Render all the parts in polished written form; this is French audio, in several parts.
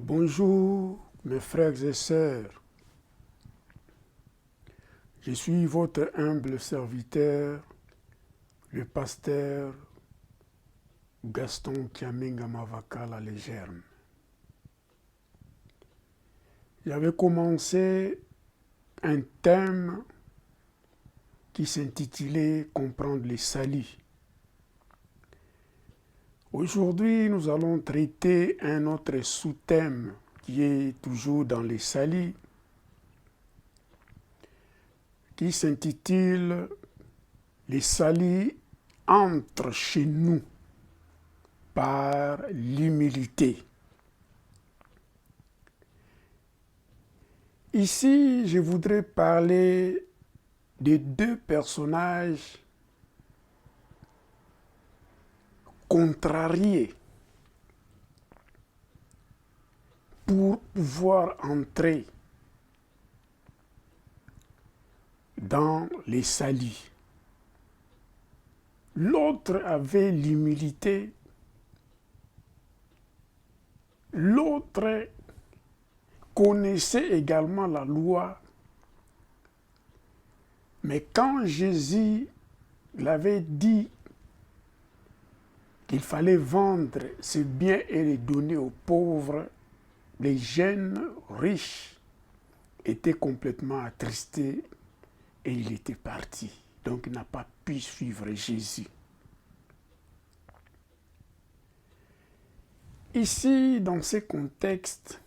Bonjour mes frères et sœurs, je suis votre humble serviteur, le pasteur Gaston Kiamenga Mavakala Legerme. J'avais commencé un thème qui s'intitulait « Comprendre les salis ». Aujourd'hui, nous allons traiter un autre sous-thème qui est toujours dans les salis, qui s'intitule « Les salis entrent chez nous par l'humilité ». Ici, je voudrais parler de deux personnages contrariés pour pouvoir entrer dans les salis. L'autre avait l'humilité, l'autre connaissait également la loi, mais quand Jésus l'avait dit qu'il fallait vendre ses biens et les donner aux pauvres, les jeunes riches étaient complètement attristés et il était parti. Donc il n'a pas pu suivre Jésus. Ici, dans ce contexte,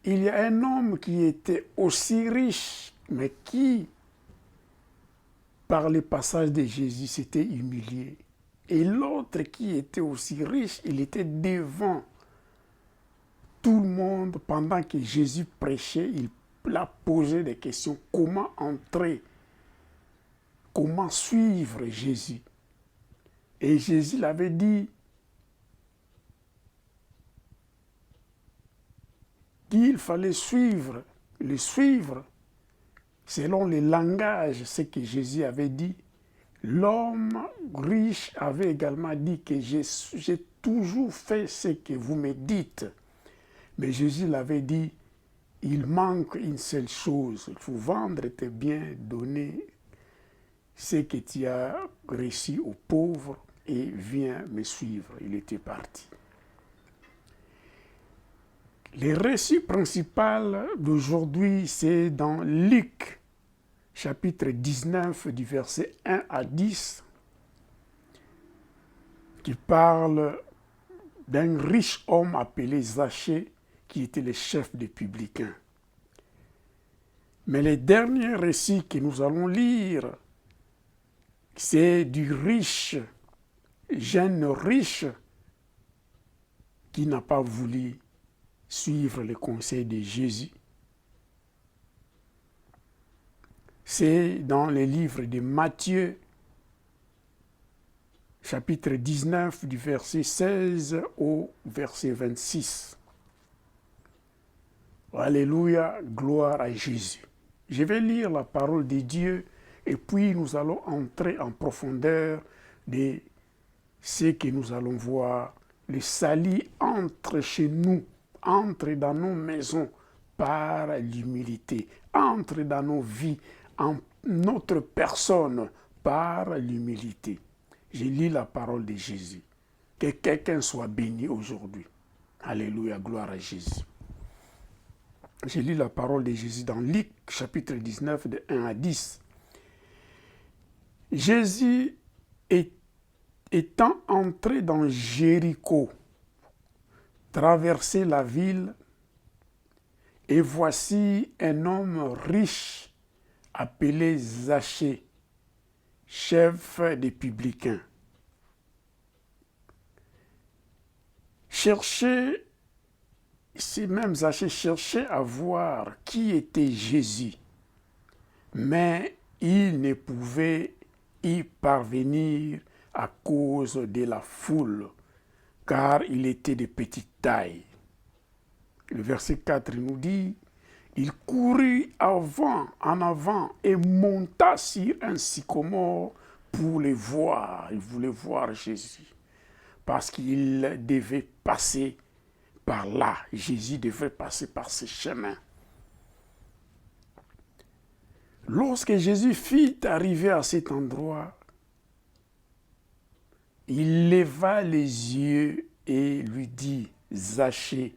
il y a un homme qui était aussi riche, mais qui, par le passage de Jésus, s'était humilié. Et l'autre qui était aussi riche, il était devant tout le monde pendant que Jésus prêchait. Il a posé des questions. Comment entrer? Comment suivre Jésus? Et Jésus l'avait dit qu'il fallait le suivre selon le langage, ce que Jésus avait dit. L'homme riche avait également dit que j'ai toujours fait ce que vous me dites. Mais Jésus l'avait dit, il manque une seule chose. Il faut vendre tes biens, donner ce que tu as reçu aux pauvres et viens me suivre. Il était parti. Le récit principal d'aujourd'hui, c'est dans Luc, chapitre 19, du verset 1 à 10, qui parle d'un riche homme appelé Zachée, qui était le chef des publicains. Mais le dernier récit que nous allons lire, c'est du jeune riche, qui n'a pas voulu suivre les conseils de Jésus. C'est dans le livre de Matthieu, chapitre 19, du verset 16 au verset 26. Alléluia, gloire à Jésus. Je vais lire la parole de Dieu et puis nous allons entrer en profondeur de ce que nous allons voir. Le salut entre chez nous, entre dans nos maisons par l'humilité, entre dans nos vies, en notre personne par l'humilité. Je lis la parole de Jésus. Que quelqu'un soit béni aujourd'hui. Alléluia, gloire à Jésus. Je lis la parole de Jésus dans Luc, chapitre 19, de 1 à 10. Jésus étant entré dans Jéricho, traversait la ville, et voici un homme riche appelé Zachée, chef des publicains. Zachée cherchait à voir qui était Jésus, mais il ne pouvait y parvenir à cause de la foule, car il était de petite taille. Le verset 4 nous dit, il courut en avant et monta sur un sycomore pour le voir. Il voulait voir Jésus parce qu'il devait passer par là. Jésus devrait passer par ce chemin. Lorsque Jésus fit arriver à cet endroit, il leva les yeux et lui dit, Zachée,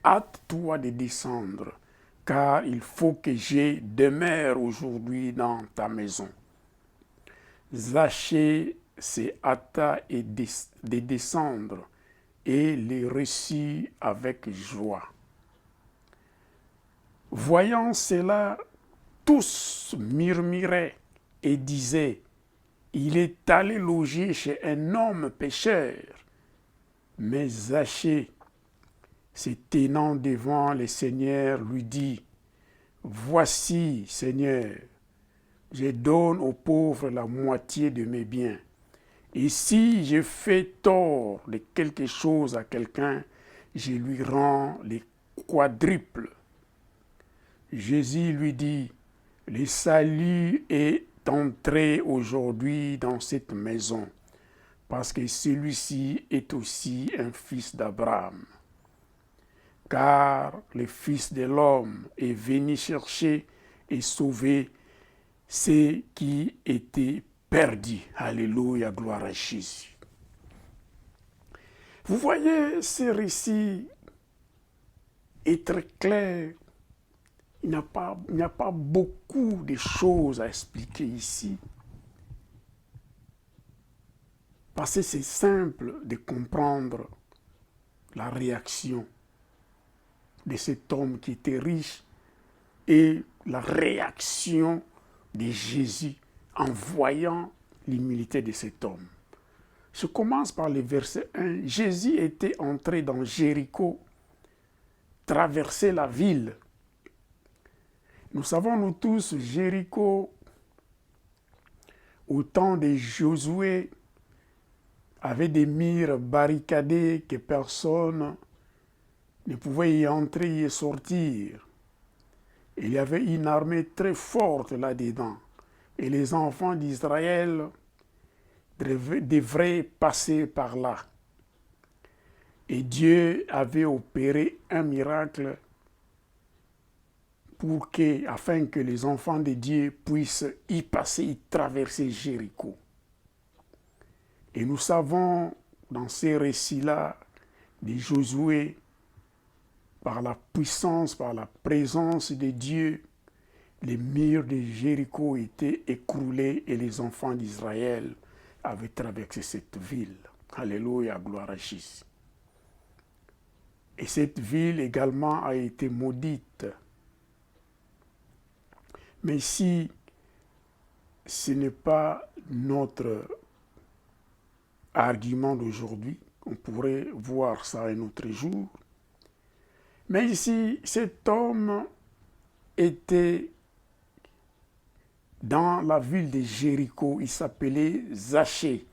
hâte-toi de descendre, car il faut que je demeure aujourd'hui dans ta maison. Zachée se hâta de descendre et les reçut avec joie. Voyant cela, tous murmuraient et disaient, il est allé loger chez un homme pécheur. Mais Zachée, se tenant devant le Seigneur, lui dit, voici, Seigneur, je donne aux pauvres la moitié de mes biens. Et si je fais tort de quelque chose à quelqu'un, je lui rends les quadruples. Jésus lui dit, le salut est entré aujourd'hui dans cette maison, parce que celui-ci est aussi un fils d'Abraham. Car le Fils de l'homme est venu chercher et sauver ceux qui étaient perdus. Alléluia, gloire à Jésus. Vous voyez, ce récit est très clair. Il n'y a pas beaucoup de choses à expliquer ici. Parce que c'est simple de comprendre la réaction de cet homme qui était riche et la réaction de Jésus en voyant l'humilité de cet homme. Je commence par le verset 1. Jésus était entré dans Jéricho, traversé la ville. Nous savons, nous tous, Jéricho, au temps de Josué, avait des murs barricadés que personne ne pouvait y entrer et sortir. Il y avait une armée très forte là-dedans. Et les enfants d'Israël devraient passer par là. Et Dieu avait opéré un miracle afin que les enfants de Dieu puissent y passer, y traverser Jéricho. Et nous savons dans ces récits-là de Josué, par la puissance, par la présence de Dieu, les murs de Jéricho étaient écroulés et les enfants d'Israël avaient traversé cette ville. Alléluia, gloire à Jésus. Et cette ville également a été maudite. Mais si ce n'est pas notre argument d'aujourd'hui, on pourrait voir ça un autre jour. Mais ici, cet homme était dans la ville de Jéricho, il s'appelait Zachée.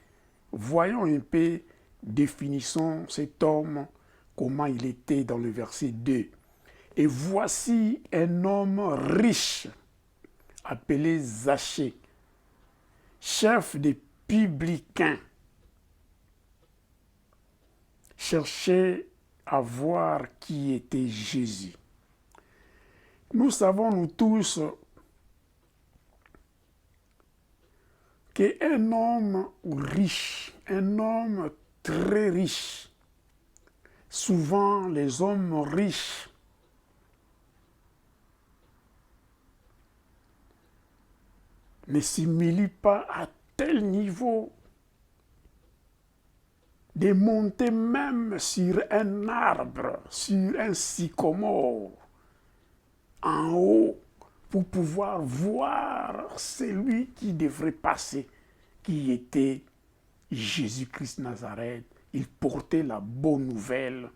Voyons un peu, définissons cet homme, comment il était dans le verset 2. Et voici un homme riche, appelé Zachée, chef des publicains, cherchait à voir qui était Jésus. Nous savons, nous tous, qu'un homme riche, un homme très riche, souvent les hommes riches ne s'humilient pas à tel niveau de monter même sur un arbre, sur un sycomore, en haut, pour pouvoir voir celui qui devrait passer, qui était Jésus-Christ Nazareth. Il portait la bonne nouvelle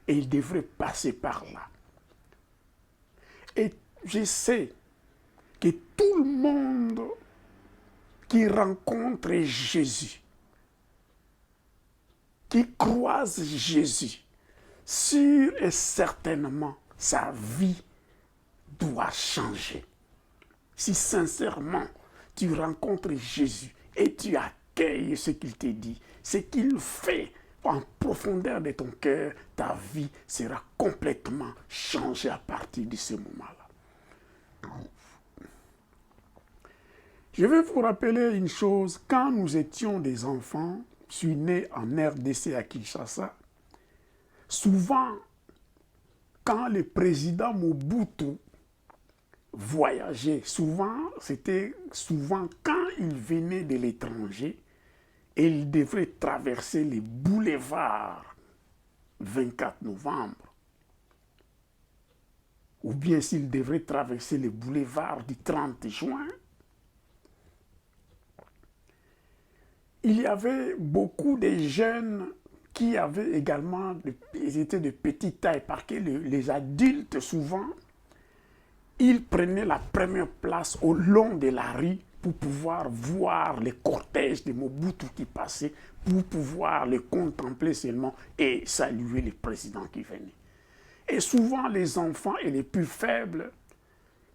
et il devrait passer par là. Et je sais que tout le monde qui rencontre Jésus, qui croise Jésus, sûr et certainement, sa vie doit changer. Si sincèrement tu rencontres Jésus et tu accueilles ce qu'il te dit, ce qu'il fait en profondeur de ton cœur, ta vie sera complètement changée à partir de ce moment-là. Je vais vous rappeler une chose, quand nous étions des enfants, je suis né en RDC à Kinshasa, souvent, quand le président Mobutu voyageait, c'était souvent quand il venait de l'étranger, et il devrait traverser les boulevards 24 novembre, ou bien s'il devrait traverser les boulevards du 30 juin, il y avait beaucoup de jeunes qui avaient également, ils étaient de petite taille, parce que les adultes, souvent, ils prenaient la première place au long de la rue pour pouvoir voir les cortèges de Mobutu qui passaient, pour pouvoir les contempler seulement et saluer le président qui venait. Et souvent, les enfants et les plus faibles,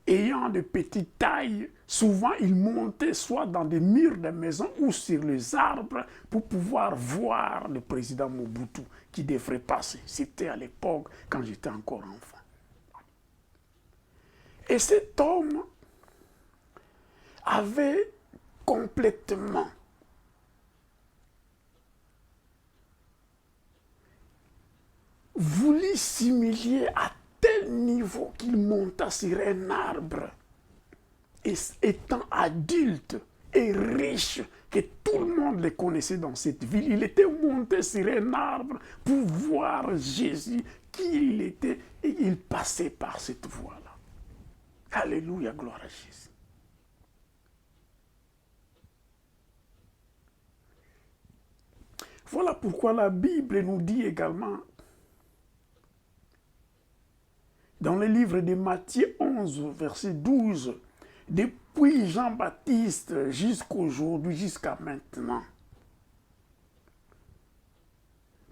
ayant de petites tailles, souvent ils montaient soit dans des murs de maisons ou sur les arbres pour pouvoir voir le président Mobutu qui devrait passer. C'était à l'époque quand j'étais encore enfant. Et cet homme avait complètement voulu s'humilier à tel niveau qu'il monta sur un arbre. Et étant adulte et riche, que tout le monde le connaissait dans cette ville, il était monté sur un arbre pour voir Jésus, qui il était, et il passait par cette voie-là. Alléluia, gloire à Jésus. Voilà pourquoi la Bible nous dit également, dans le livre de Matthieu 11, verset 12, depuis Jean-Baptiste jusqu'aujourd'hui, jusqu'à maintenant,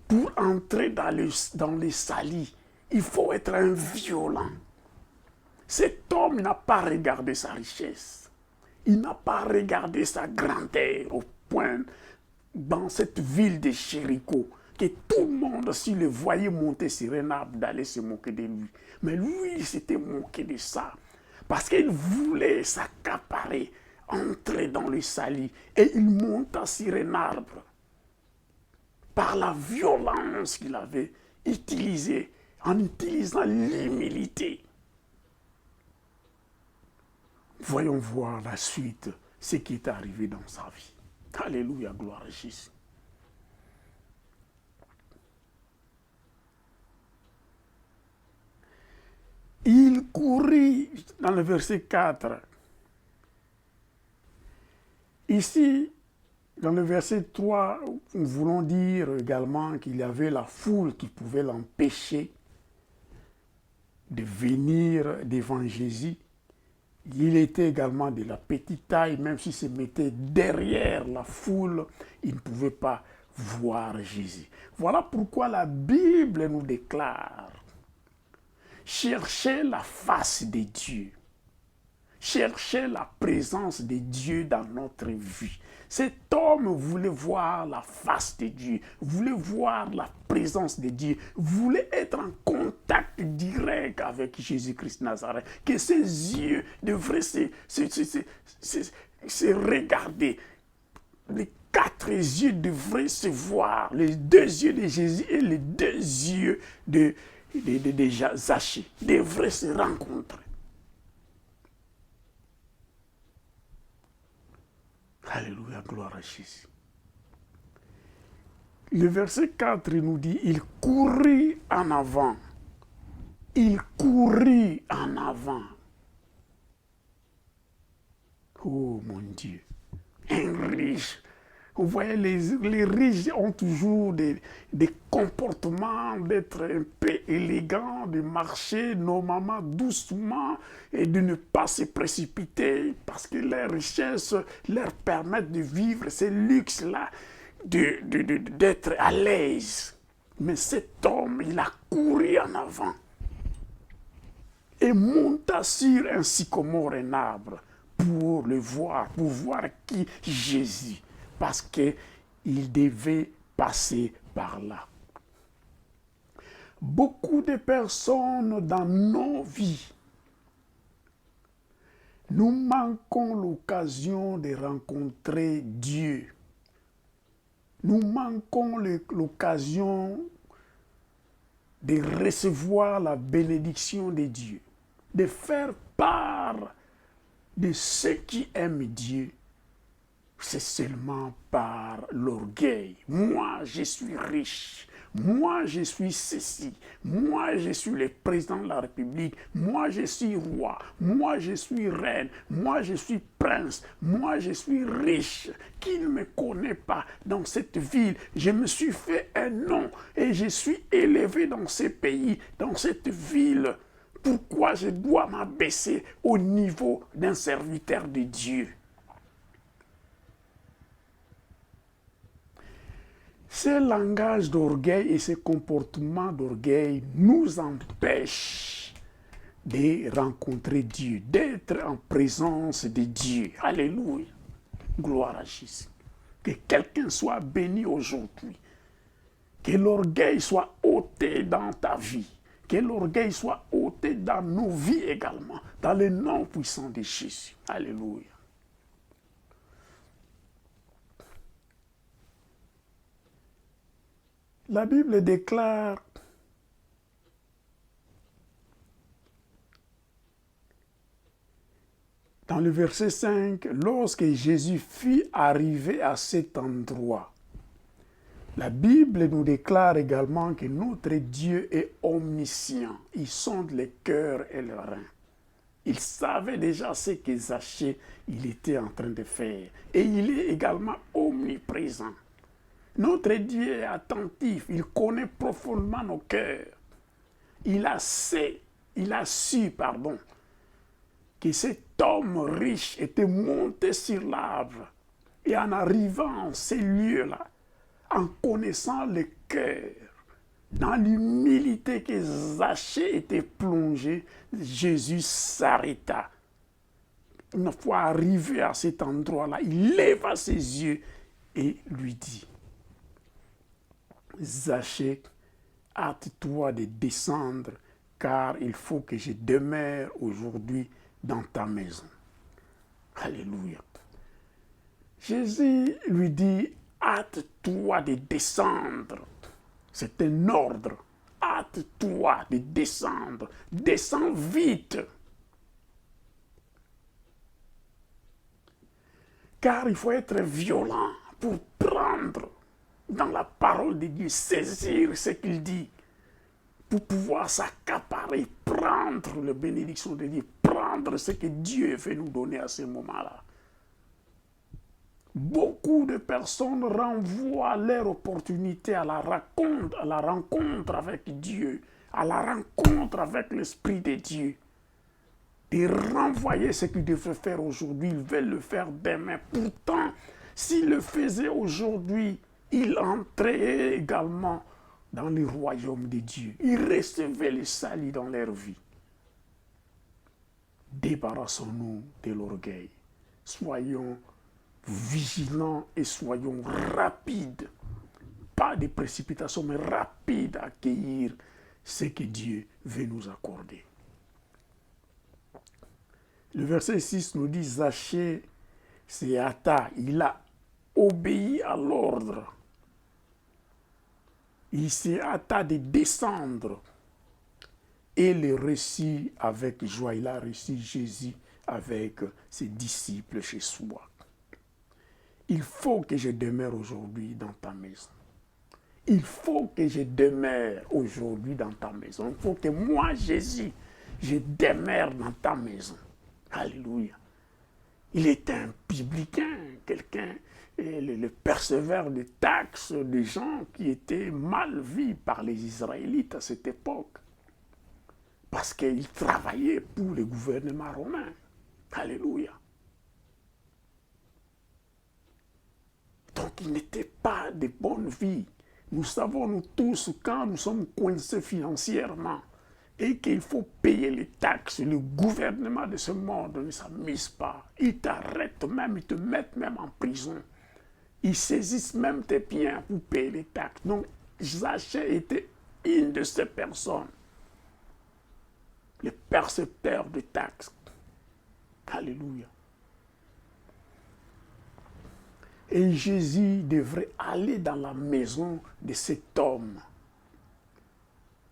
pour entrer dans les salis, il faut être un violent. Cet homme n'a pas regardé sa richesse. Il n'a pas regardé sa grandeur au point, dans cette ville de Jéricho, que tout le monde, s'il le voyait monter sur un arbre, d'aller se moquer de lui. Mais lui, il s'était moqué de ça. Parce qu'il voulait s'accaparer, entrer dans le salis. Et il monta sur un arbre. Par la violence qu'il avait utilisée, en utilisant l'humilité. Voyons voir la suite, ce qui est arrivé dans sa vie. Alléluia, gloire à Jésus. Il courut, dans le verset 4. Ici, dans le verset 3, nous voulons dire également qu'il y avait la foule qui pouvait l'empêcher de venir devant Jésus. Il était également de la petite taille, même s'il se mettait derrière la foule, il ne pouvait pas voir Jésus. Voilà pourquoi la Bible nous déclare: cherchez la face de Dieu. Cherchez la présence de Dieu dans notre vie. Cet homme voulait voir la face de Dieu, voulait voir la présence de Dieu, voulait être en contact direct avec Jésus-Christ Nazareth. Que ses yeux devraient se regarder. Les 4 yeux devraient se voir. Les 2 yeux de Jésus et les 2 yeux de Zachée devraient se rencontrer. Alléluia, gloire à Jésus. Le verset 4 nous dit, il courut en avant. Il courut en avant. Oh mon Dieu, un riche. Vous voyez, les riches ont toujours des comportements d'être un peu élégants, de marcher normalement, doucement, et de ne pas se précipiter, parce que leurs richesses leur permettent de vivre ces luxes-là, d'être à l'aise. Mais cet homme, il a couru en avant et monta sur un sycomore, un arbre, pour le voir, pour voir qui Jésus. Parce qu'il devait passer par là. Beaucoup de personnes dans nos vies, nous manquons l'occasion de rencontrer Dieu. Nous manquons l'occasion de recevoir la bénédiction de Dieu, de faire part de ceux qui aiment Dieu. C'est seulement par l'orgueil. Moi, je suis riche. Moi, je suis ceci. Moi, je suis le président de la République. Moi, je suis roi. Moi, je suis reine. Moi, je suis prince. Moi, je suis riche. Qui ne me connaît pas dans cette ville? Je me suis fait un nom et je suis élevé dans ce pays, dans cette ville. Pourquoi je dois m'abaisser au niveau d'un serviteur de Dieu? Ce langage d'orgueil et ce comportement d'orgueil nous empêchent de rencontrer Dieu, d'être en présence de Dieu. Alléluia. Gloire à Jésus. Que quelqu'un soit béni aujourd'hui. Que l'orgueil soit ôté dans ta vie. Que l'orgueil soit ôté dans nos vies également. Dans le nom puissant de Jésus. Alléluia. La Bible déclare dans le verset 5, lorsque Jésus fut arrivé à cet endroit, la Bible nous déclare également que notre Dieu est omniscient. Il sonde les cœurs et les reins. Il savait déjà ce que Zachée il était en train de faire. Et il est également omniprésent. Notre Dieu est attentif, il connaît profondément nos cœurs. Il a su, que cet homme riche était monté sur l'arbre. Et en arrivant en ces lieux-là, en connaissant le cœur, dans l'humilité que Zachée était plongé, Jésus s'arrêta. Une fois arrivé à cet endroit-là, il leva ses yeux et lui dit, Zachée, hâte-toi de descendre, car il faut que je demeure aujourd'hui dans ta maison. Alléluia. Jésus lui dit, hâte-toi de descendre. C'est un ordre. Hâte-toi de descendre. Descends vite. Car il faut être violent pour prendre dans la parole de Dieu, saisir ce qu'il dit, pour pouvoir s'accaparer, prendre la bénédiction de Dieu, prendre ce que Dieu veut nous donner à ce moment-là. Beaucoup de personnes renvoient leur opportunité à la rencontre avec Dieu, à la rencontre avec l'Esprit de Dieu. De renvoyer ce qu'ils devraient faire aujourd'hui, ils veulent le faire demain. Pourtant, s'ils le faisaient aujourd'hui, ils entraient également dans le royaume de Dieu. Ils recevaient le salut dans leur vie. Débarrassons-nous de l'orgueil. Soyons vigilants et soyons rapides. Pas de précipitation, mais rapides à accueillir ce que Dieu veut nous accorder. Le verset 6 nous dit, Zachée s'est hâta, il a obéi à l'ordre. Il s'est hâta de descendre et le reçut avec joie. Il a reçu Jésus avec ses disciples chez soi. Il faut que je demeure aujourd'hui dans ta maison. Il faut que je demeure aujourd'hui dans ta maison. Il faut que moi, Jésus, je demeure dans ta maison. Alléluia. Il était un publicain, quelqu'un, le perceveur de taxes des gens qui étaient mal vus par les Israélites à cette époque. Parce qu'il travaillait pour le gouvernement romain. Alléluia. Donc il n'était pas de bonne vie. Nous savons, nous tous, quand nous sommes coincés financièrement et qu'il faut payer les taxes, le gouvernement de ce monde ne s'amuse pas. Ils t'arrêtent même, ils te mettent même en prison. Ils saisissent même tes biens pour payer les taxes. Donc, Zachée était une de ces personnes, les percepteurs de taxes. Alléluia. Et Jésus devrait aller dans la maison de cet homme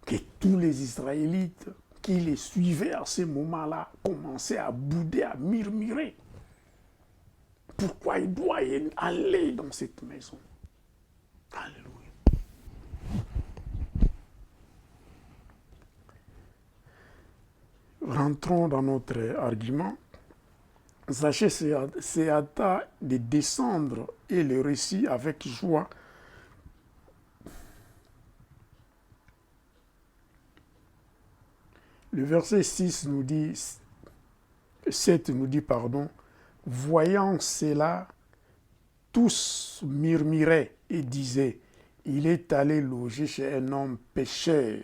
que tous les Israélites qui les suivaient à ce moment-là commençaient à bouder, à murmurer. Pourquoi il doit aller dans cette maison? Alléluia. Rentrons dans notre argument. Zachée se hâta de descendre et le récit avec joie. Le verset 7 nous dit, voyant cela, tous murmuraient et disaient, il est allé loger chez un homme pécheur.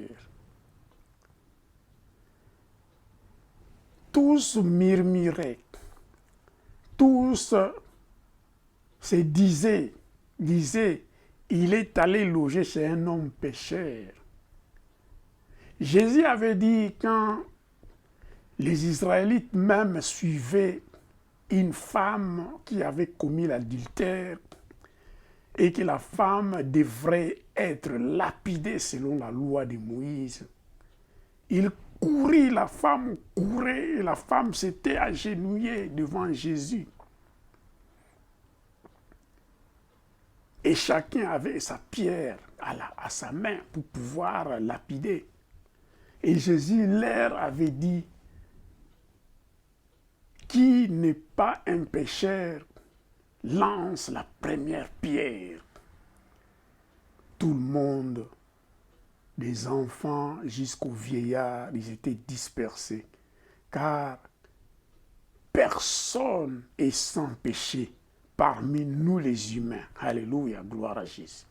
Tous murmuraient, tous se disaient, il est allé loger chez un homme pécheur. Jésus avait dit quand les Israélites même suivaient une femme qui avait commis l'adultère et que la femme devrait être lapidée selon la loi de Moïse. Il courait, la femme courait et la femme s'était agenouillée devant Jésus. Et chacun avait sa pierre à sa main pour pouvoir lapider. Et Jésus leur avait dit, qui n'est pas un pécheur, lance la première pierre. Tout le monde, des enfants jusqu'aux vieillards, ils étaient dispersés. Car personne est sans péché parmi nous les humains. Alléluia, gloire à Jésus.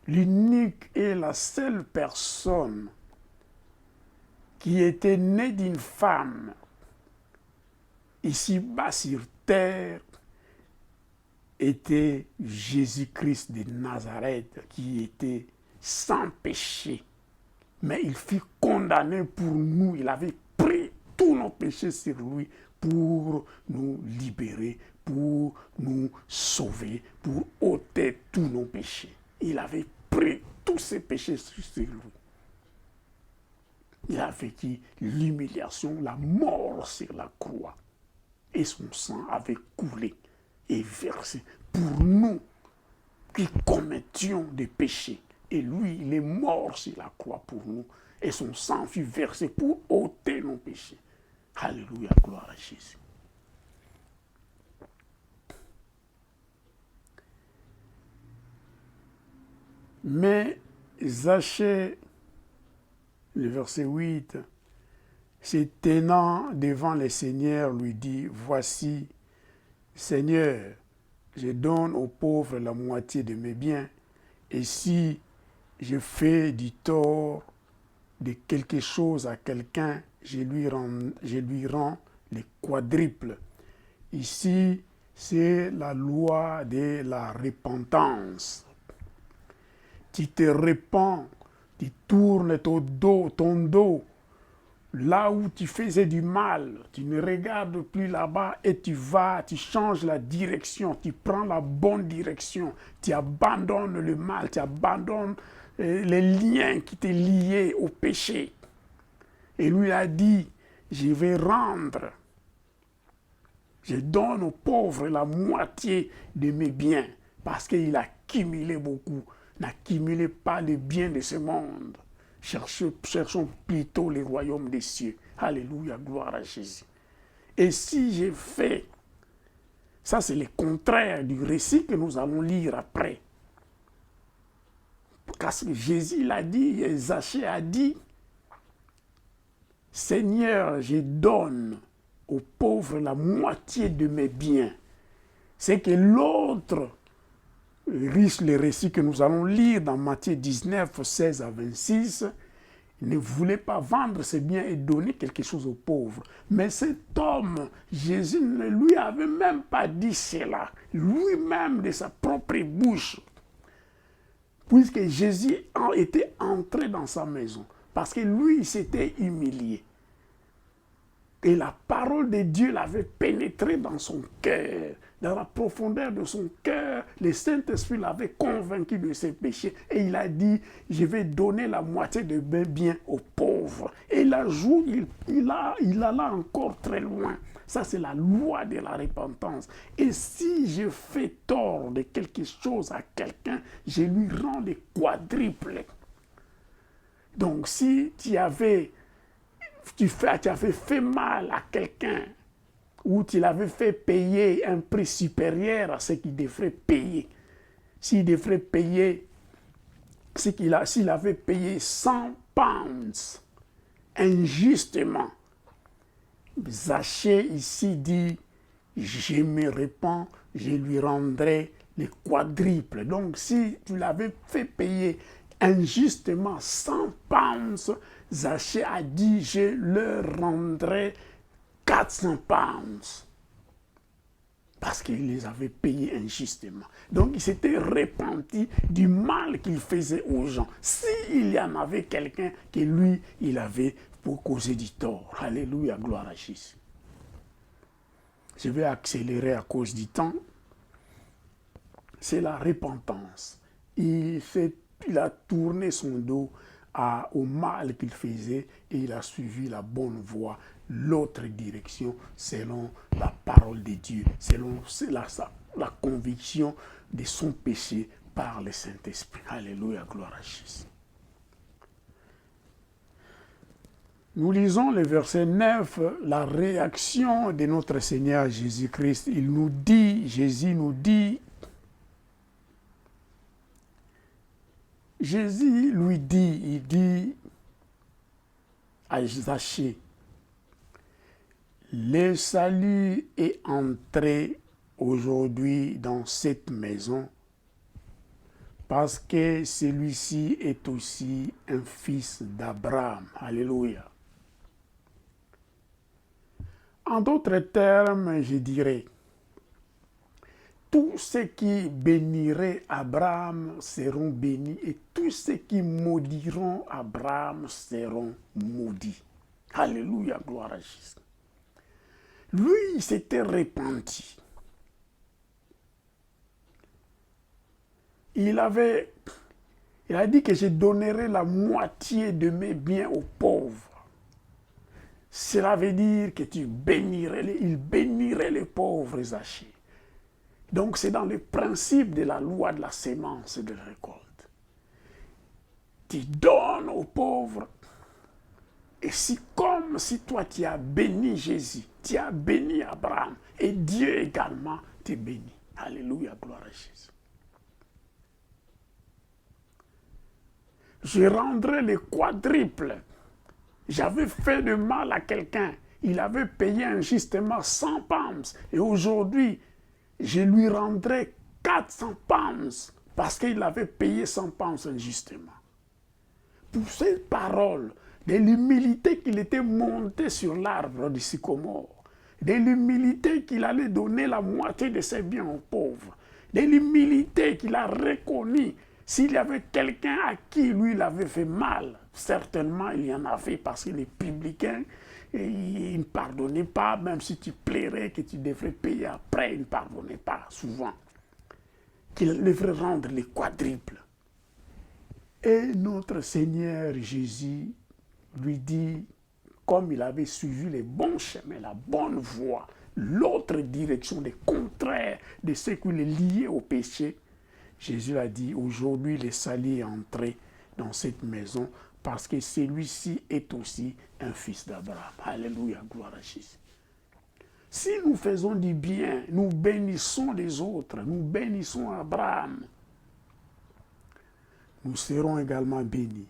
L'unique et la seule personne qui était née d'une femme, ici-bas sur terre, était Jésus-Christ de Nazareth, qui était sans péché. Mais il fut condamné pour nous. Il avait pris tous nos péchés sur lui pour nous libérer, pour nous sauver, pour ôter tous nos péchés. Il avait pris tous ses péchés sur lui. Il a vécu l'humiliation, la mort sur la croix. Et son sang avait coulé et versé pour nous qui commettions des péchés. Et lui, il est mort sur la croix pour nous. Et son sang fut versé pour ôter nos péchés. Alléluia, gloire à Jésus. Mais Zachée, le verset 8, se tenant devant le Seigneur, lui dit, voici, Seigneur, je donne aux pauvres la moitié de mes biens, et si je fais du tort de quelque chose à quelqu'un, je lui rends le quadruple. Ici, c'est la loi de la repentance. Tu te repens, tu tournes ton dos, là où tu faisais du mal, tu ne regardes plus là-bas et tu changes la direction, tu prends la bonne direction, tu abandonnes le mal, tu abandonnes les liens qui t'étaient liés au péché. Et lui a dit, je vais rendre, je donne aux pauvres la moitié de mes biens, parce qu'il a cumulé beaucoup. N'accumulez pas les biens de ce monde. Cherchons plutôt les royaumes des cieux. Alléluia, gloire à Jésus. Et si j'ai fait, ça c'est le contraire du récit que nous allons lire après. Parce que Jésus l'a dit, et Zachée a dit, Seigneur, je donne aux pauvres la moitié de mes biens. C'est que l'autre riche, le récit que nous allons lire dans Matthieu 19, 16 à 26, ne voulait pas vendre ses biens et donner quelque chose aux pauvres. Mais cet homme, Jésus ne lui avait même pas dit cela, lui-même de sa propre bouche. puisque Jésus était entré dans sa maison, parce que lui, il s'était humilié. Et la parole de Dieu l'avait pénétré dans son cœur, dans la profondeur de son cœur. Le Saint-Esprit l'avait convaincu de ses péchés. Et il a dit, je vais donner la moitié de mes biens aux pauvres. Et la jour, il alla encore très loin. Ça, c'est la loi de la repentance. Et si je fais tort de quelque chose à quelqu'un, je lui rends le quadruple. Donc, si tu avais fait mal à quelqu'un, ou tu l'avais fait payer un prix supérieur à ce qu'il devrait payer, s'il devrait payer, s'il avait payé 100 pounds injustement, Zachée ici dit, je me répands, je lui rendrai le quadruple. Donc si tu l'avais fait payer injustement 100 pounds, Zachée a dit, je leur rendrai 400 pounds. Parce qu'il les avait payés injustement. Donc il s'était repenti du mal qu'il faisait aux gens. S'il y en avait quelqu'un que lui, il avait pour causer du tort. Alléluia, gloire à Jésus. Je vais accélérer à cause du temps. C'est la repentance. Il a tourné son dos au mal qu'il faisait et il a suivi la bonne voie, l'autre direction, selon la parole de Dieu, selon la conviction de son péché par le Saint-Esprit. Alléluia, gloire à Jésus. Nous lisons le verset 9, la réaction de notre Seigneur Jésus-Christ. Jésus nous dit, il dit à Zachée, le salut est entré aujourd'hui dans cette maison parce que celui-ci est aussi un fils d'Abraham. Alléluia. En d'autres termes, je dirais, tous ceux qui béniraient Abraham seront bénis et tous ceux qui maudiront Abraham seront maudits. Alléluia, gloire à Jésus. Lui, il s'était repenti. Il a dit que je donnerai la moitié de mes biens aux pauvres. Cela veut dire que il bénirait les pauvres, Zachée. Donc c'est dans le principe de la loi de la sémence et de la récolte. Tu donnes aux pauvres. Et comme si toi tu as béni Jésus, tu as béni Abraham, et Dieu également te bénit. Alléluia, gloire à Jésus. Je rendrai le quadruple. J'avais fait de mal à quelqu'un. Il avait payé injustement 100 pounds. Et aujourd'hui, je lui rendrai 400 pounds parce qu'il avait payé 100 pounds injustement. Pour cette parole, de l'humilité qu'il était monté sur l'arbre du sycomore, de l'humilité qu'il allait donner la moitié de ses biens aux pauvres, de l'humilité qu'il a reconnu. S'il y avait quelqu'un à qui lui il avait fait mal, certainement il y en avait parce que les publicains, ils ne pardonnaient pas, même si tu plairais que tu devrais payer après, ils ne pardonnaient pas souvent. Qu'il devrait rendre les quadruples. Et notre Seigneur Jésus lui dit, comme il avait suivi les bons chemins, la bonne voie, l'autre direction, le contraire de ce qui est lié au péché, Jésus a dit, aujourd'hui le salut est entré dans cette maison parce que celui-ci est aussi un fils d'Abraham. Alléluia, gloire à Jésus. Si nous faisons du bien, nous bénissons les autres, nous bénissons Abraham, nous serons également bénis.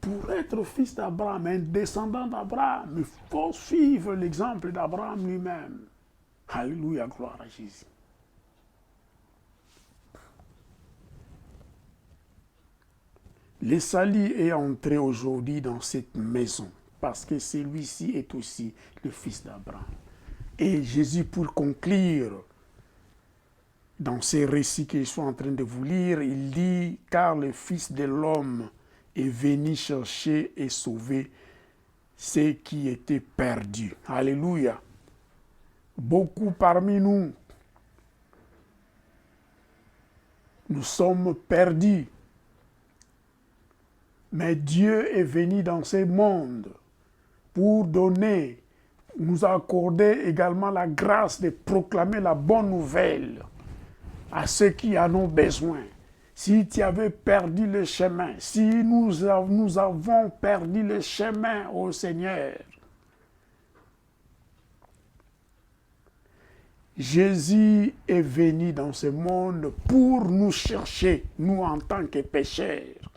Pour être fils d'Abraham, un descendant d'Abraham, il faut suivre l'exemple d'Abraham lui-même. Alléluia, gloire à Jésus. Le salut est entré aujourd'hui dans cette maison parce que celui-ci est aussi le fils d'Abraham. Et Jésus, pour conclure, dans ces récits que je suis en train de vous lire, il dit « Car le Fils de l'homme est venu chercher et sauver ceux qui étaient perdus. » Alléluia. Beaucoup parmi nous, nous sommes perdus. Mais Dieu est venu dans ce monde pour donner, nous accorder également la grâce de proclamer la bonne nouvelle à ceux qui en ont besoin. Si tu avais perdu le chemin, si nous avons perdu le chemin au Seigneur, Jésus est venu dans ce monde pour nous chercher, nous en tant que pécheurs,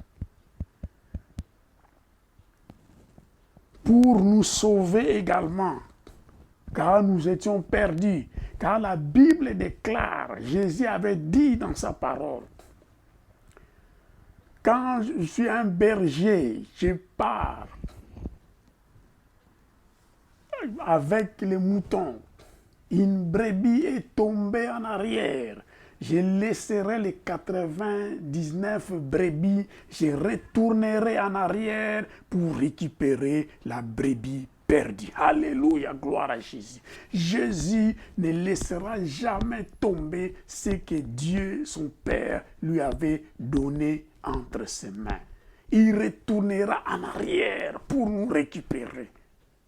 pour nous sauver également, car nous étions perdus. Car la Bible déclare, Jésus avait dit dans sa parole, quand je suis un berger, je pars avec les moutons. Une brebis est tombée en arrière. Je laisserai les 99 brebis, je retournerai en arrière pour récupérer la brebis perdue. Alléluia, gloire à Jésus. Jésus ne laissera jamais tomber ce que Dieu, son Père, lui avait donné entre ses mains. Il retournera en arrière pour nous récupérer.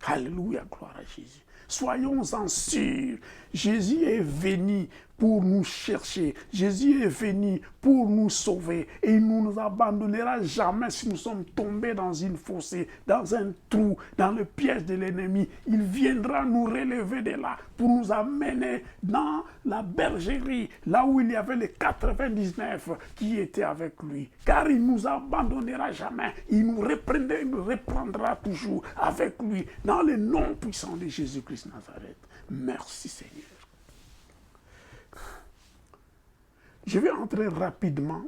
Alléluia, gloire à Jésus. Soyons-en sûrs, Jésus est venu pour nous chercher. Jésus est venu pour nous sauver. Et il ne nous abandonnera jamais si nous sommes tombés dans une fossée, dans un trou, dans le piège de l'ennemi. Il viendra nous relever de là pour nous amener dans la bergerie, là où il y avait les 99 qui étaient avec lui. Car il ne nous abandonnera jamais. Il nous reprendra toujours avec lui dans le nom puissant de Jésus-Christ Nazareth. Merci Seigneur. Je vais entrer rapidement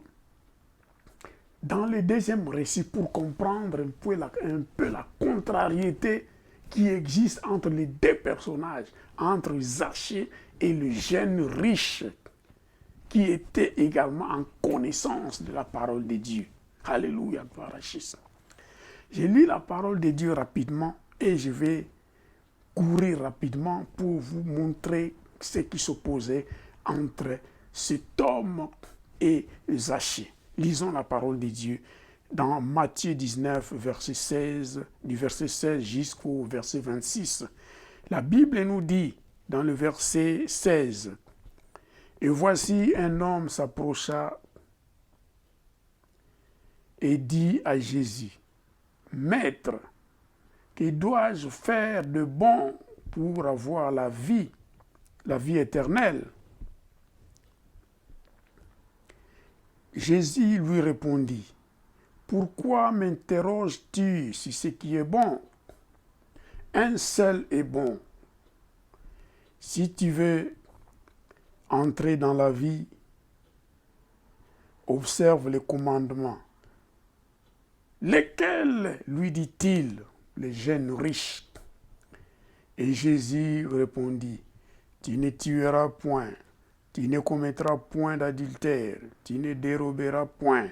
dans le deuxième récit pour comprendre un peu la contrariété qui existe entre les deux personnages, entre Zachée et le jeune riche qui était également en connaissance de la parole de Dieu. Alléluia, gloire à Jésus. Je lis la parole de Dieu rapidement et je vais courir rapidement pour vous montrer ce qui s'opposait entre cet homme et Zachée. Lisons la parole de Dieu dans Matthieu 19, verset 16, du verset 16 jusqu'au verset 26. La Bible nous dit dans le verset 16, « Et voici un homme s'approcha et dit à Jésus, « Maître, que dois-je faire de bon pour avoir la vie éternelle ?» Jésus lui répondit, « Pourquoi m'interroges-tu sur ce qui est bon? Un seul est bon. Si tu veux entrer dans la vie, observe les commandements. » Lesquels, lui dit-il, le jeune riche? Et Jésus répondit, « Tu ne tueras point. Tu ne commettras point d'adultère, tu ne déroberas point,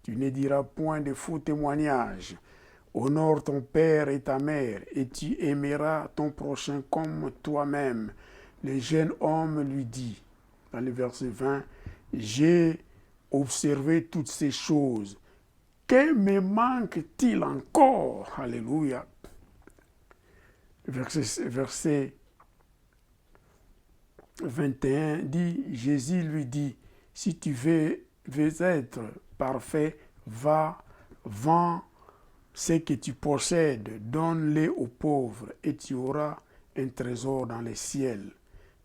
tu ne diras point de faux témoignages. Honore ton père et ta mère, et tu aimeras ton prochain comme toi-même. » Le jeune homme lui dit, dans le verset 20, « J'ai observé toutes ces choses. Que me manque-t-il encore? » Alléluia. Verset 21 dit, Jésus lui dit, « Si tu veux être parfait, va, vends ce que tu possèdes, donne-les aux pauvres, et tu auras un trésor dans les ciels.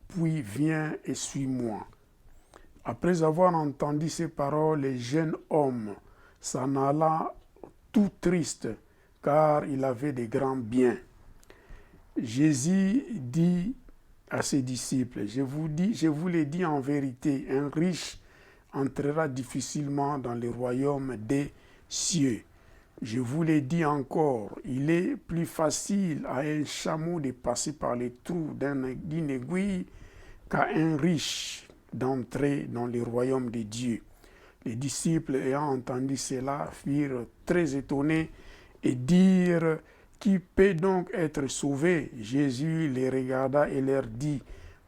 Puis viens et suis-moi. » Après avoir entendu ces paroles, le jeune homme s'en alla tout triste, car il avait de grands biens. Jésus dit à ses disciples, je vous l'ai dit en vérité, un riche entrera difficilement dans le royaume des cieux. Je vous l'ai dit encore, il est plus facile à un chameau de passer par les trous d'une aiguille qu'à un riche d'entrer dans le royaume de Dieu. Les disciples, ayant entendu cela, furent très étonnés et dirent: qui peut donc être sauvé? Jésus les regarda et leur dit: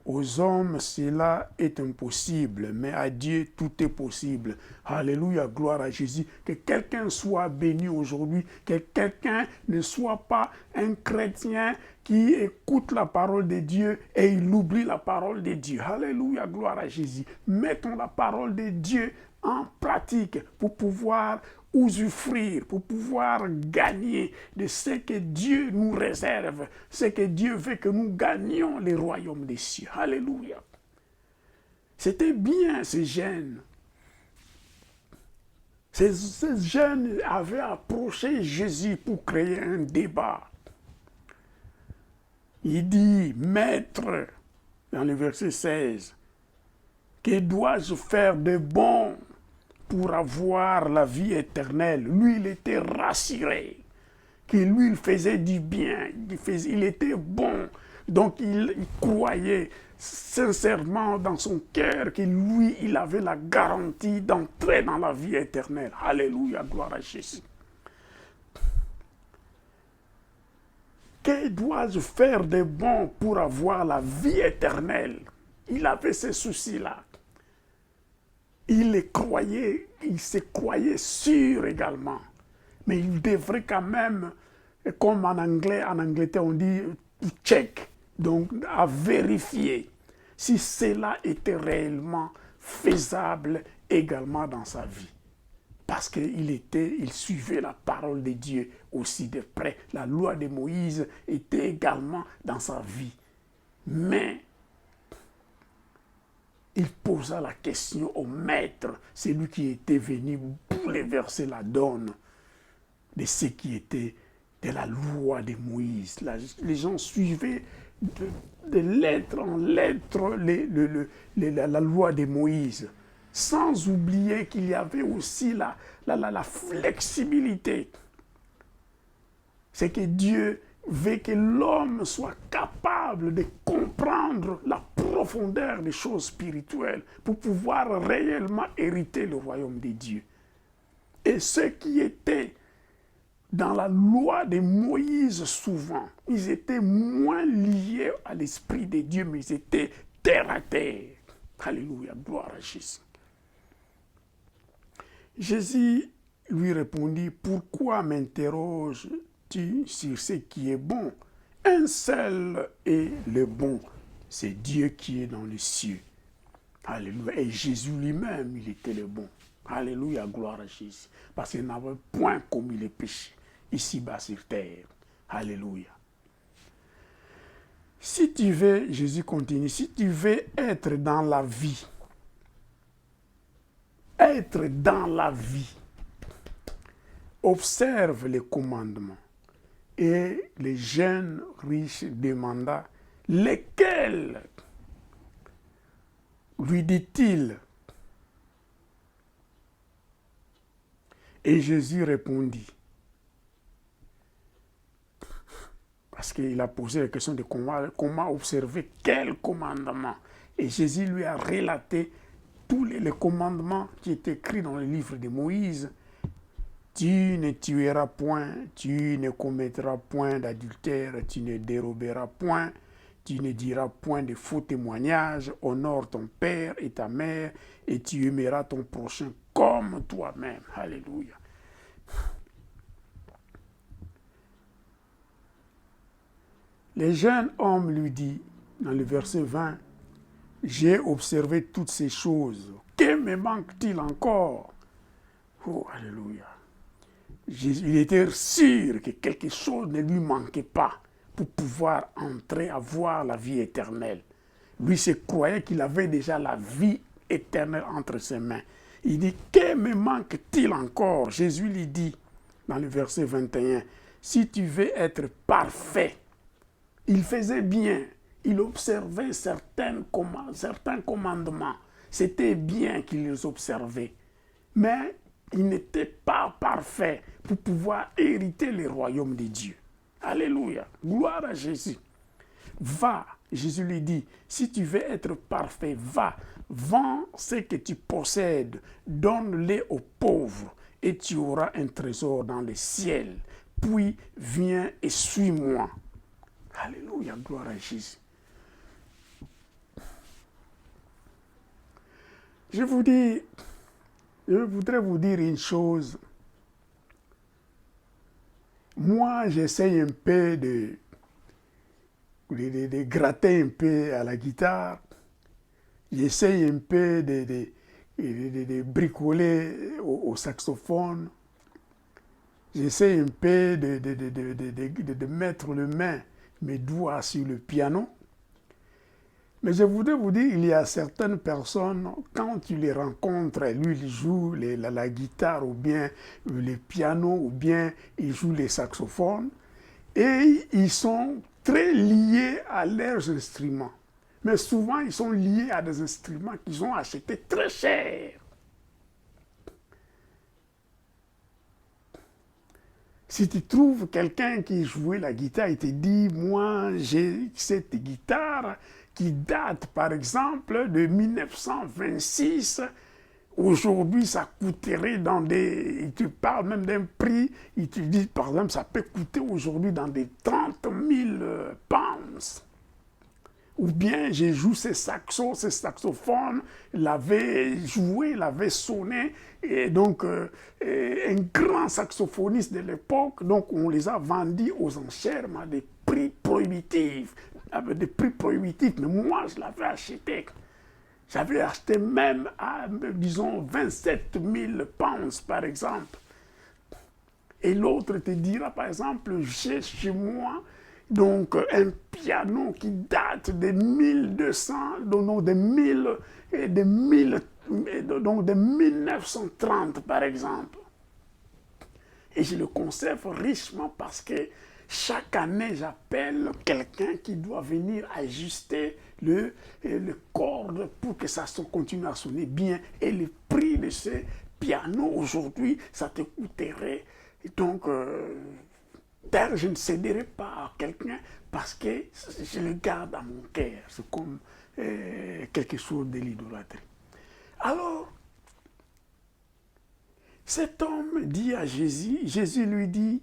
aux hommes, cela est impossible, mais à Dieu, tout est possible. Alléluia, gloire à Jésus. Que quelqu'un soit béni aujourd'hui, que quelqu'un ne soit pas un chrétien qui écoute la parole de Dieu et il oublie la parole de Dieu. Alléluia, gloire à Jésus. Mettons la parole de Dieu en pratique pour pouvoir usufruire, pour pouvoir gagner de ce que Dieu nous réserve, ce que Dieu veut que nous gagnions les royaumes des cieux. Alléluia. C'était bien ces jeunes. Ces jeunes avaient approché Jésus pour créer un débat. Il dit: Maître, dans le verset 16, que dois-je faire de bon pour avoir la vie éternelle? Lui, il était rassuré que lui, il faisait du bien, il était bon. Donc, il croyait sincèrement dans son cœur que lui, il avait la garantie d'entrer dans la vie éternelle. Alléluia, gloire à Jésus. Que dois-je faire de bon pour avoir la vie éternelle? Il avait ce souci-là. Il se croyait sûr également. Mais il devrait quand même, comme en Angleterre on dit check, donc à vérifier si cela était réellement faisable également dans sa vie. Parce qu'il suivait la parole de Dieu aussi de près. La loi de Moïse était également dans sa vie. Mais il posa la question au maître, celui qui était venu bouleverser la donne de ce qui était de la loi de Moïse. Les gens suivaient de lettre en lettre la loi de Moïse, sans oublier qu'il y avait aussi la flexibilité. C'est que Dieu veut que l'homme soit capable de comprendre la profondeur des choses spirituelles pour pouvoir réellement hériter le royaume de Dieu. Et ceux qui étaient dans la loi de Moïse, souvent, ils étaient moins liés à l'Esprit de Dieu, mais ils étaient terre à terre. Alléluia, gloire à Jésus. Jésus lui répondit: pourquoi m'interroges-tu sur ce qui est bon? Un seul est le bon, c'est Dieu qui est dans les cieux. Alléluia. Et Jésus lui-même, il était le bon. Alléluia, gloire à Jésus. Parce qu'il n'avait point commis les péchés ici-bas sur terre. Alléluia. Si tu veux, Jésus continue, si tu veux être dans la vie, observe les commandements. Et le jeune riche demanda: lesquels? Lui dit-il. Et Jésus répondit, parce qu'il a posé la question de comment observer quel commandement. Et Jésus lui a relaté tous les commandements qui étaient écrits dans le livre de Moïse. Tu ne tueras point, tu ne commettras point d'adultère, tu ne déroberas point, tu ne diras point de faux témoignages, honore ton père et ta mère, et tu aimeras ton prochain comme toi-même. Alléluia. Le jeune homme lui dit, dans le verset 20, j'ai observé toutes ces choses. Que me manque-t-il encore? Oh, alléluia. Il était sûr que quelque chose ne lui manquait pas pour pouvoir entrer, avoir la vie éternelle. Lui se croyait qu'il avait déjà la vie éternelle entre ses mains. Il dit, que me manque-t-il encore? Jésus lui dit, dans le verset 21, si tu veux être parfait, il faisait bien, il observait certains commandements. C'était bien qu'il les observait. Mais il n'était pas parfait pour pouvoir hériter le royaume de Dieu. Alléluia. Gloire à Jésus. Va Jésus lui dit, si tu veux être parfait, va, vends ce que tu possèdes, donne-les aux pauvres, et tu auras un trésor dans le ciel. Puis viens et suis-moi. Alléluia, gloire à Jésus. Je voudrais vous dire une chose. Moi, j'essaye un peu de gratter un peu à la guitare. J'essaye un peu de bricoler au saxophone. J'essaye un peu de mettre mes doigts sur le piano. Mais je voudrais vous dire, il y a certaines personnes, quand tu les rencontres, lui, il joue la guitare ou bien le piano ou bien il joue les saxophones et ils sont très liés à leurs instruments. Mais souvent, ils sont liés à des instruments qu'ils ont achetés très cher. Si tu trouves quelqu'un qui jouait la guitare et te dit, moi, j'ai cette guitare qui date, par exemple, de 1926, aujourd'hui, ça coûterait dans des... Il te parle même d'un prix, il te dit, par exemple, ça peut coûter aujourd'hui dans des 30 000 pounds. Ou bien, j'ai joué ces saxophones, l'avait joué, l'avait sonné, et donc un grand saxophoniste de l'époque, donc on les a vendus aux enchères à des prix prohibitifs, mais moi je l'avais acheté. J'avais acheté même à, disons, 27 000 pounds par exemple. Et l'autre te dira, par exemple, j'ai chez moi donc un piano qui date de 1200, donc de 1930 par exemple. Et je le conserve richement parce que chaque année, j'appelle quelqu'un qui doit venir ajuster le corde pour que ça continue à sonner bien. Et le prix de ce piano aujourd'hui, ça te coûterait. Donc, d'ailleurs, je ne céderai pas à quelqu'un parce que je le garde à mon cœur. C'est comme quelque chose de l'idolâtrie. Alors, cet homme dit à Jésus, Jésus lui dit,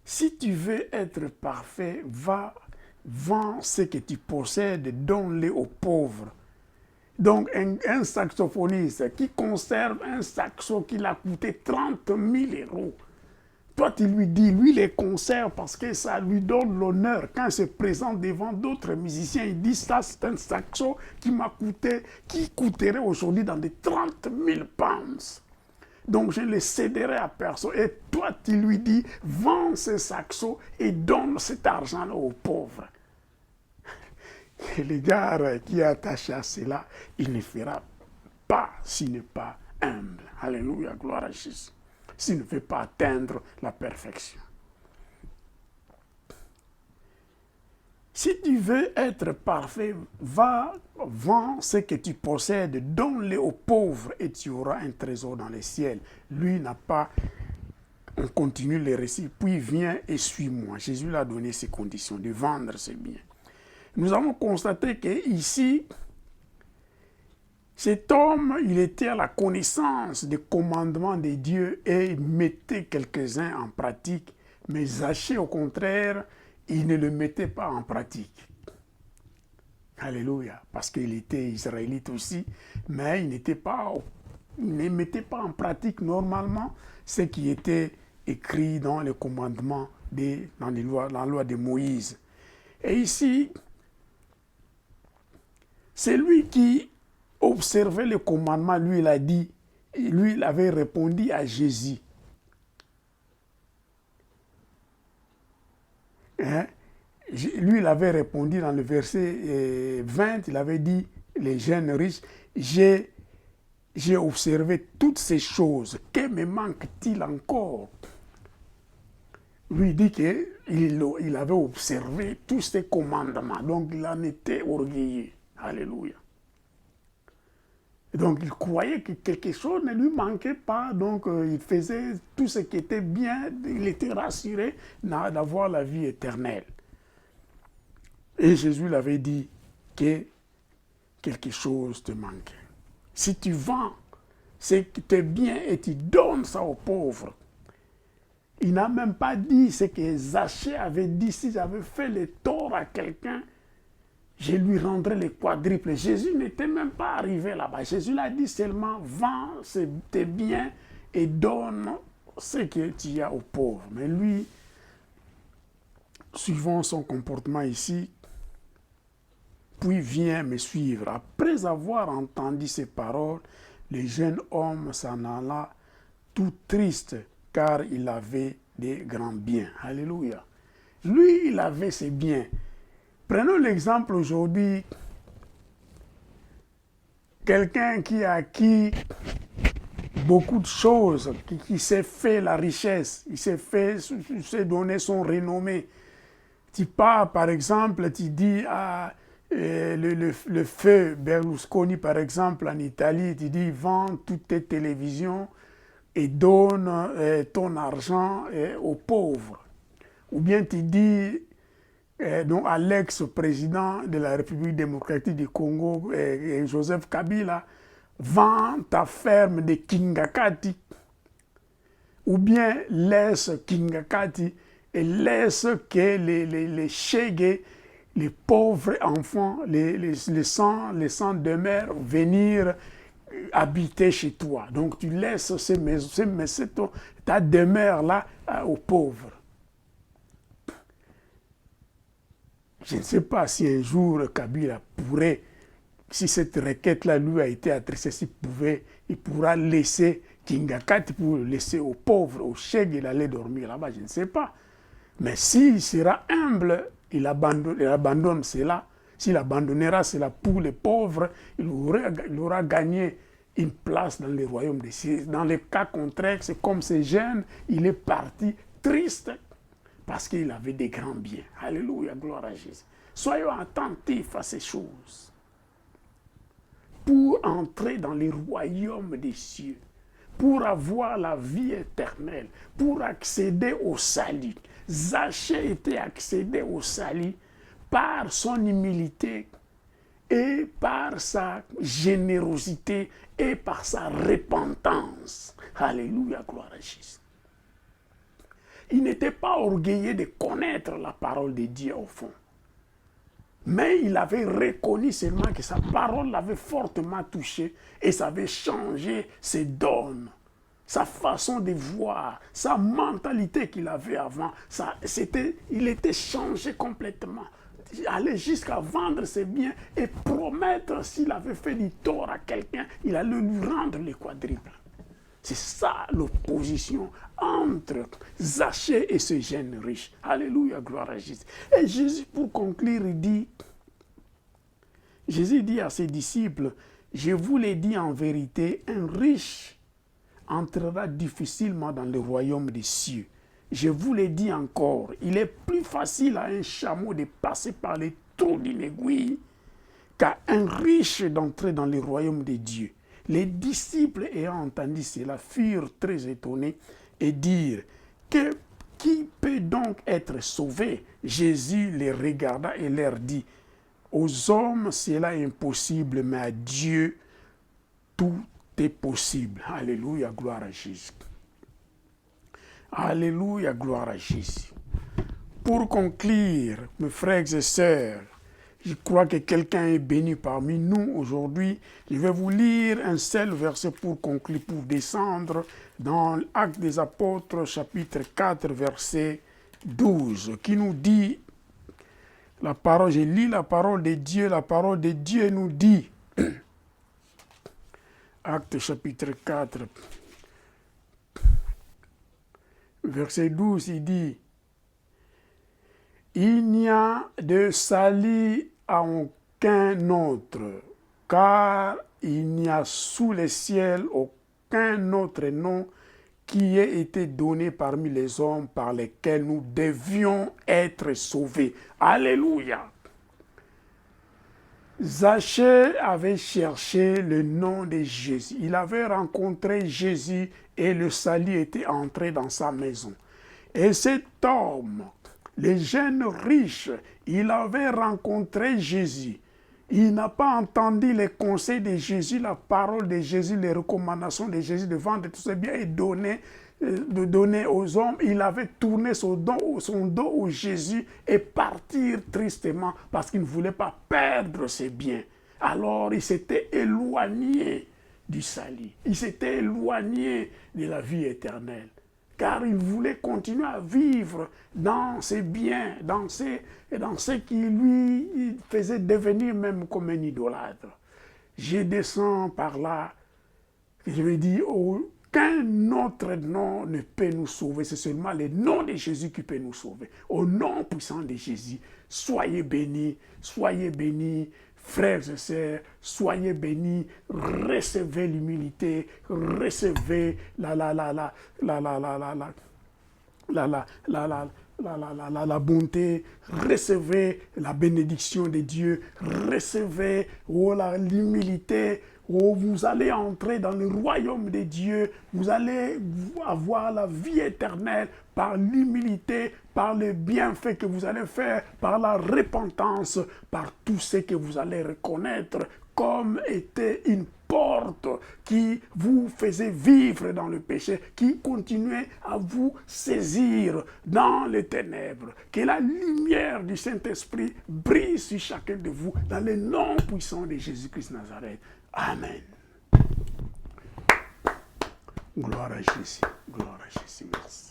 si tu veux être parfait, va, vends ce que tu possèdes, donne-les aux pauvres. Donc, un saxophoniste qui conserve un saxo qui l'a coûté 30 000 €. Toi, tu lui dis, lui, les conserve parce que ça lui donne l'honneur. Quand il se présente devant d'autres musiciens, il dit, ça, c'est un saxo qui coûterait aujourd'hui dans des 30 000 pounds. Donc, je ne le céderai à personne. Et toi, tu lui dis, vends ce saxo et donne cet argent-là aux pauvres. Et le gars qui est attaché à cela, il ne fera pas s'il n'est pas humble. Alléluia, gloire à Jésus. S'il ne veut pas atteindre la perfection. Si tu veux être parfait, va, vends ce que tu possèdes, donne-le aux pauvres et tu auras un trésor dans les ciels. Lui n'a pas... On continue le récit, puis viens et suis-moi. Jésus l'a donné ces conditions de vendre ses biens. Nous avons constaté qu'ici, cet homme, il était à la connaissance des commandements de Dieu et il mettait quelques-uns en pratique, mais Zachée, au contraire, il ne le mettait pas en pratique. Alléluia, parce qu'il était israélite aussi, mais il ne mettait pas en pratique normalement ce qui était écrit dans les commandements, dans la loi de Moïse. Et ici, c'est lui qui observait le commandement, lui il a dit, lui il avait répondu à Jésus. Hein? Lui il avait répondu dans le verset 20, il avait dit, les jeunes riches, j'ai observé toutes ces choses, que me manque-t-il encore? Lui dit qu'il avait observé tous ces commandements, donc il en était orgueilleux. Alléluia. Donc il croyait que quelque chose ne lui manquait pas, donc il faisait tout ce qui était bien, il était rassuré d'avoir la vie éternelle. Et Jésus l'avait dit que quelque chose te manquait. Si tu vends ce qui te bien et tu donnes ça aux pauvres, il n'a même pas dit ce que Zachée avait dit. Si j'avais fait le tort à quelqu'un, je lui rendrai les quadruples. Jésus n'était même pas arrivé là-bas. Jésus l'a dit seulement, vends tes biens et donne ce que tu as aux pauvres. Mais lui, suivant son comportement ici, puis vient me suivre. Après avoir entendu ces paroles, le jeune homme s'en alla tout triste, car il avait des grands biens. Alléluia. Lui, il avait ses biens. Prenons l'exemple aujourd'hui, quelqu'un qui a acquis beaucoup de choses, qui s'est fait la richesse, il s'est donné son renommée. Tu pars, par exemple, tu dis à le feu Berlusconi, par exemple, en Italie, tu dis, vends toutes tes télévisions et donne ton argent aux pauvres. Ou bien tu dis donc à l'ex-président de la République démocratique du Congo, Joseph Kabila, vends ta ferme de Kingakati, ou bien laisse Kingakati et laisse que les Chégués, les pauvres enfants, les sans demeure venir habiter chez toi. Donc tu laisses ta demeure là aux pauvres. Je ne sais pas si un jour Kabila pourrait, si cette requête-là lui a été adressée, il pourra laisser Kingakati pour le laisser aux pauvres, aux chèques, il allait dormir là-bas, je ne sais pas. Mais s'il sera humble, il abandonne cela. S'il abandonnera cela pour les pauvres, il aura gagné une place dans le royaume des cieux. Dans le cas contraire, c'est comme ces jeunes, il est parti triste parce qu'il avait des grands biens. Alléluia, gloire à Jésus. Soyons attentifs à ces choses pour entrer dans le royaume des cieux, pour avoir la vie éternelle, pour accéder au salut. Zachée était accédé au salut par son humilité et par sa générosité et par sa repentance. Alléluia, gloire à Jésus. Il n'était pas orgueilleux de connaître la parole de Dieu au fond. Mais il avait reconnu seulement que sa parole l'avait fortement touché et ça avait changé ses dons, sa façon de voir, sa mentalité qu'il avait avant. Il était changé complètement. Il allait jusqu'à vendre ses biens et promettre s'il avait fait du tort à quelqu'un, il allait lui rendre les quadruples. C'est ça l'opposition entre Zachée et ce jeune riche. Alléluia, gloire à Jésus. Et Jésus, pour conclure, Jésus dit à ses disciples, je vous l'ai dit en vérité, un riche entrera difficilement dans le royaume des cieux. Je vous l'ai dit encore, il est plus facile à un chameau de passer par les trous d'une aiguille qu'à un riche d'entrer dans le royaume de Dieu. Les disciples ayant entendu cela furent très étonnés et dirent qui peut donc être sauvé? Jésus les regarda et leur dit, aux hommes cela est impossible, mais à Dieu tout est possible. Alléluia, gloire à Jésus. Alléluia, gloire à Jésus. Pour conclure, mes frères et sœurs, je crois que quelqu'un est béni parmi nous aujourd'hui. Je vais vous lire un seul verset pour conclure, pour descendre dans l'Acte des Apôtres, chapitre 4, verset 12, qui nous dit, la parole, je lis la parole de Dieu nous dit, Acte chapitre 4, verset 12, il dit, il n'y a de salut à aucun autre, car il n'y a sous le ciel aucun autre nom qui ait été donné parmi les hommes par lesquels nous devions être sauvés. Alléluia! Zachée avait cherché le nom de Jésus. Il avait rencontré Jésus et le salut était entré dans sa maison. Et cet homme le jeune riche, il avait rencontré Jésus. Il n'a pas entendu les conseils de Jésus, la parole de Jésus, les recommandations de Jésus de vendre tous ses biens et de donner aux hommes. Il avait tourné son dos au Jésus et partir tristement parce qu'il ne voulait pas perdre ses biens. Alors il s'était éloigné du salut. Il s'était éloigné de la vie éternelle. Car il voulait continuer à vivre dans ses biens, dans ce qui lui faisait devenir même comme un idolâtre. Je descends par là, je vais dire, aucun autre nom ne peut nous sauver, c'est seulement le nom de Jésus qui peut nous sauver. Au nom puissant de Jésus, soyez bénis, frères et sœurs, soyez bénis, recevez l'humilité, recevez la bonté, recevez la bénédiction de Dieu, recevez l'humilité. Vous allez entrer dans le royaume de Dieu, vous allez avoir la vie éternelle par l'humilité, par le bienfait que vous allez faire, par la repentance, par tout ce que vous allez reconnaître comme était une porte qui vous faisait vivre dans le péché, qui continuait à vous saisir dans les ténèbres. Que la lumière du Saint-Esprit brille sur chacun de vous dans le nom puissant de Jésus-Christ Nazareth. Amen. Gloire à Jésus. Gloire à Jésus. Merci.